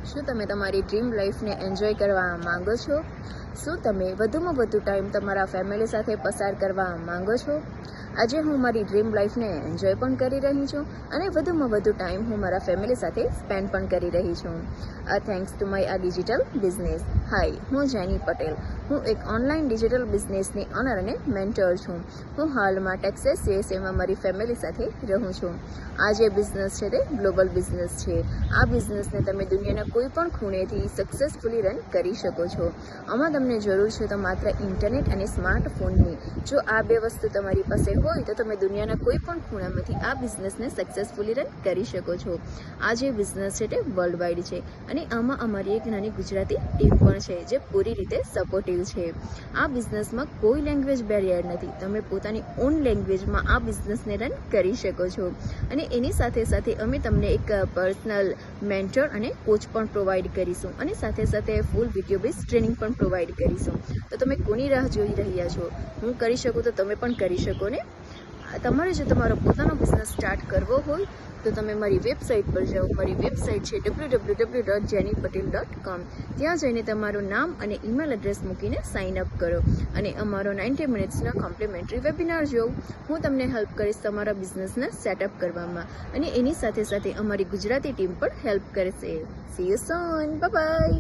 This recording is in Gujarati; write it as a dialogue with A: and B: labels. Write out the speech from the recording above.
A: શું તમે તમારી ડ્રીમ લાઈફને એન્જોય કરવા માંગો છો? શું તમે વધુમાં વધુ ટાઈમ તમારા ફેમિલી સાથે પસાર કરવા માંગો છો? આજે હું મારી ડ્રીમ લાઈફને એન્જોય પણ કરી રહી છું અને વધુમાં વધુ ટાઈમ હું મારા ફેમિલી સાથે સ્પેન્ડ પણ કરી રહી છું. થેન્ક્સ ટુ માય આ ડિજિટલ બિઝનેસ. હાય, હું જેની પટેલ. હું એક ઓનલાઈન ડિજિટલ બિઝનેસની ઓનર અને મેન્ટર છું. હું હાલમાં ટેક્સાસ યુએસએમાં મારી ફેમિલી સાથે રહું છું. આ જે બિઝનેસ છે તે ગ્લોબલ બિઝનેસ છે. આ બિઝનેસને તમે દુનિયાના કોઈ પણ ખૂણેથી સક્સેસફુલી રન કરી શકો છો. આમાં તમને જરૂર છે તો માત્ર ઇન્ટરનેટ અને સ્માર્ટફોનની. જો આ બે વસ્તુ તમારી પાસે હોય તો તમે દુનિયાના કોઈ પણ ખૂણામાંથી આ બિઝનેસને સક્સેસફુલી રન કરી શકો છો. આ જે બિઝનેસ છે તે વર્લ્ડ વાઇડ છે અને આમાં અમારી એક નાની ગુજરાતી ટીમ પણ છે જે પૂરી રીતે સપોર્ટિવ છે. આ બિઝનેસમાં કોઈ લેંગ્વેજ બેરિયર નથી. તમે પોતાની ઓન લેંગ્વેજમાં આ બિઝનેસને રન કરી શકો છો અને એની સાથે સાથે અમે તમને એક પર્સનલ મેન્ટર અને કોચ પણ પ્રોવાઈડ કરીશું અને સાથે સાથે ફૂલ વિડીયો બેઝ ટ્રેનિંગ પણ પ્રોવાઈડ કરીશું. તો તમે કોની રાહ જોઈ રહ્યા છો? હું કરી શકું તો તમે પણ કરી શકો ને. તમારે જો તમારો પોતાનો બિઝનેસ સ્ટાર્ટ કરવો હોય તો તમે મારી વેબસાઇટ પર જાઓ. મારી વેબસાઇટ છે www.jennypatel.com. ત્યાં જઈને તમારું નામ અને ઈમેલ એડ્રેસ મૂકીને સાઇન અપ કરો અને અમારો 90 મિનિટ્સનો કોમ્પ્લિમેન્ટરી વેબિનાર જોઉં. હું તમને હેલ્પ કરીશ તમારા બિઝનેસને સેટઅપ કરવામાં અને એની સાથે સાથે અમારી ગુજરાતી ટીમ પણ હેલ્પ કરશે. C you soon. Bye bye.